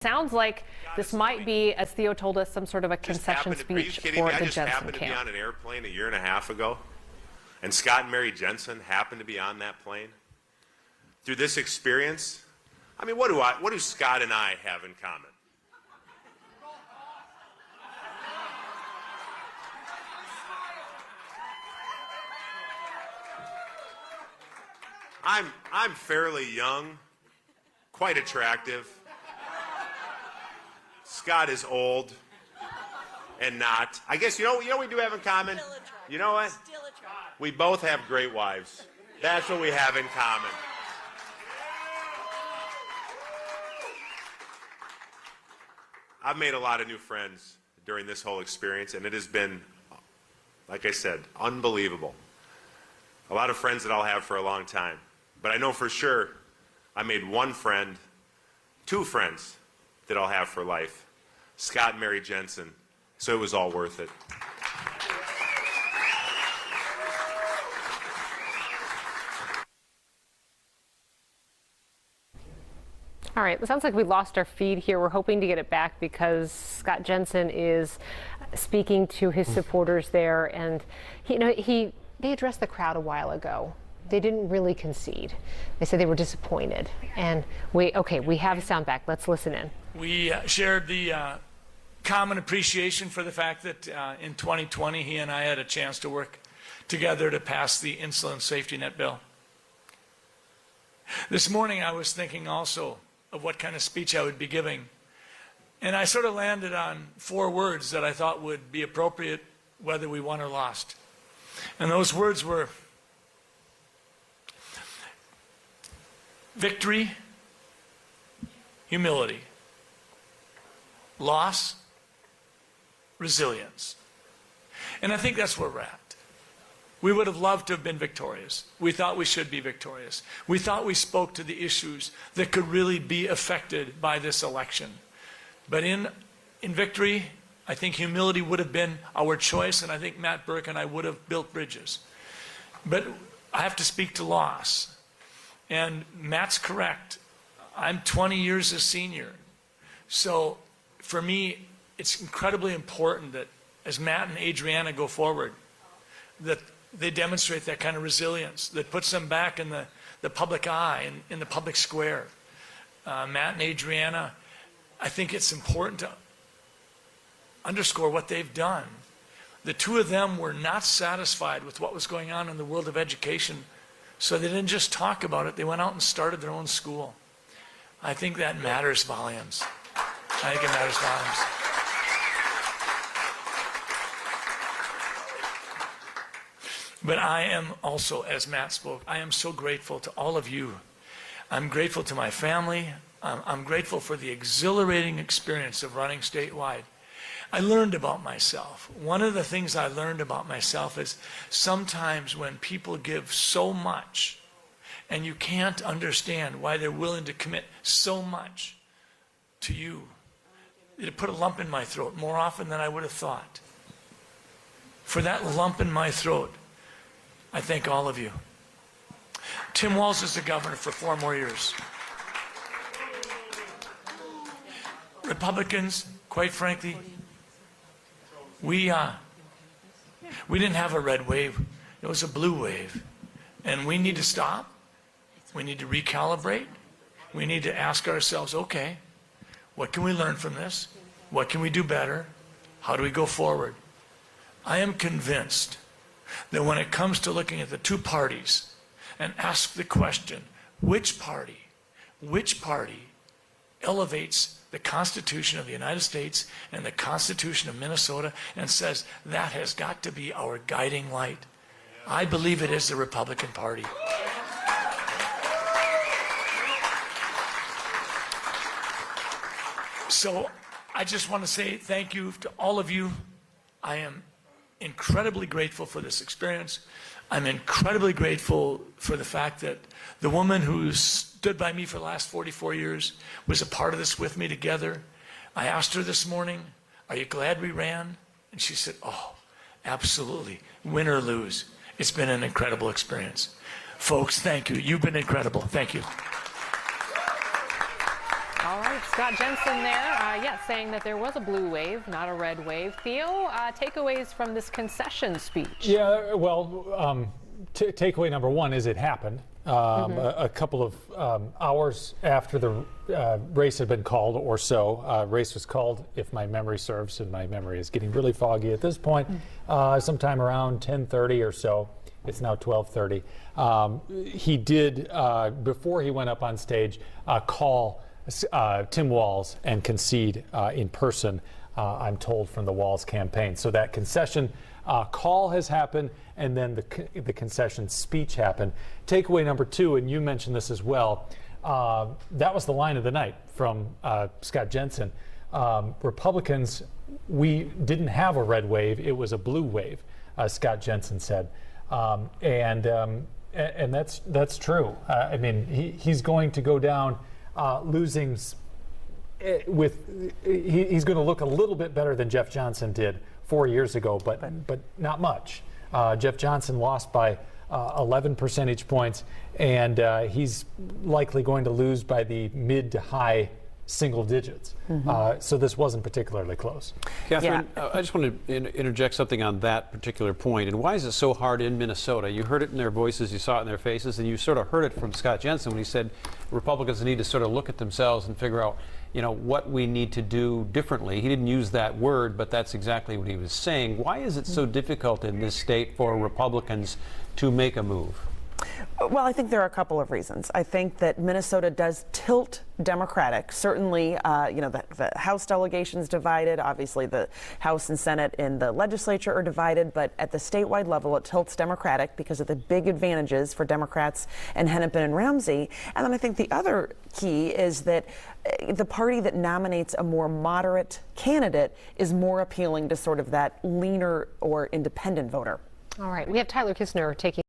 Sounds like this might be, as Theo told us, some sort of a concession speech for the Jensen camp. I just happened to be on an airplane a year and a half ago, and Scott and Mary Jensen happened to be on that plane. Through this experience, I mean, what do Scott and I have in common? I'm fairly young, quite attractive. Scott is old and not. I guess you know what we do have in common? You know what? We both have great wives. That's what we have in common. I've made a lot of new friends during this whole experience, and it has been, like I said, unbelievable. A lot of friends that I'll have for a long time. But I know for sure I made one friend, two friends that I'll have for life. Scott and Mary Jensen. So it was all worth it. All right, it sounds like we lost our feed here. We're hoping to get it back because Scott Jensen is speaking to his supporters there, and they addressed the crowd a while ago. They didn't really concede. They said they were disappointed. And we have sound back. Let's listen in. We shared the common appreciation for the fact that in 2020, he and I had a chance to work together to pass the insulin safety net bill. This morning, I was thinking also of what kind of speech I would be giving. And I sort of landed on 4 words that I thought would be appropriate whether we won or lost. And those words were victory, humility, loss, resilience. And I think that's where we're at. We would have loved to have been victorious. We thought we should be victorious. We thought we spoke to the issues that could really be affected by this election. But in victory, I think humility would have been our choice, and I think Matt Burke and I would have built bridges. But I have to speak to loss. And Matt's correct. I'm 20 years a senior. So for me, it's incredibly important that as Matt and Adriana go forward, that they demonstrate that kind of resilience that puts them back in the public eye, in the public square. Matt and Adriana, I think it's important to underscore what they've done. The two of them were not satisfied with what was going on in the world of education, so they didn't just talk about it, they went out and started their own school. I think that matters volumes. I think it matters volumes. But I am also, as Matt spoke, I am so grateful to all of you. I'm grateful to my family. I'm grateful for the exhilarating experience of running statewide. I learned about myself. One of the things I learned about myself is sometimes when people give so much and you can't understand why they're willing to commit so much to you, it put a lump in my throat more often than I would have thought. For that lump in my throat, I thank all of you. Tim Walz is the governor for 4 more years. Republicans, quite frankly, we didn't have a red wave. It was a blue wave. And we need to stop. We need to recalibrate. We need to ask ourselves, okay, what can we learn from this? What can we do better? How do we go forward? I am convinced that when it comes to looking at the two parties and ask the question, which party elevates the Constitution of the United States and the Constitution of Minnesota and says that has got to be our guiding light? I believe it is the Republican Party. So I just want to say thank you to all of you. I am incredibly grateful for this experience. I'm incredibly grateful for the fact that the woman who stood by me for the last 44 years was a part of this with me together. I asked her this morning, are you glad we ran? And she said, oh, absolutely, win or lose. It's been an incredible experience. Folks, thank you. You've been incredible. Thank you. All right. Scott Jensen there, saying that there was a blue wave, not a red wave. Theo, takeaways from this concession speech? Yeah, well, takeaway number one is it happened. A couple of hours after the race had been called or so. Race was called, if my memory serves, and my memory is getting really foggy at this point, sometime around 10:30 or so. It's now 12:30. He did, before he went up on stage, call Tim Walz and concede in person, I'm told, from the Walz campaign. So that concession call has happened, and then the concession speech happened. Takeaway number two, and you mentioned this as well, that was the line of the night from Scott Jensen. Republicans, we didn't have a red wave, it was a blue wave, Scott Jensen said. And that's true. I mean, he's going to go down losing he's going to look a little bit better than Jeff Johnson did 4 years ago, but not much. Jeff Johnson lost by 11 percentage points, and he's likely going to lose by the mid to high single digits. So this wasn't particularly close. Catherine, I just want to interject something on that particular point. And why is it so hard in Minnesota? You heard it in their voices, you saw it in their faces, and you sort of heard it from Scott Jensen when he said Republicans need to sort of look at themselves and figure out, you know, what we need to do differently. He didn't use that word, but that's exactly what he was saying. Why is it so difficult in this state for Republicans to make a move? Well, I think there are a couple of reasons. I think that Minnesota does tilt Democratic. Certainly, the House delegation's divided. Obviously, the House and Senate in the legislature are divided. But at the statewide level, it tilts Democratic because of the big advantages for Democrats and Hennepin and Ramsey. And then I think the other key is that the party that nominates a more moderate candidate is more appealing to sort of that leaner or independent voter. All right. We have Tyler Kistner taking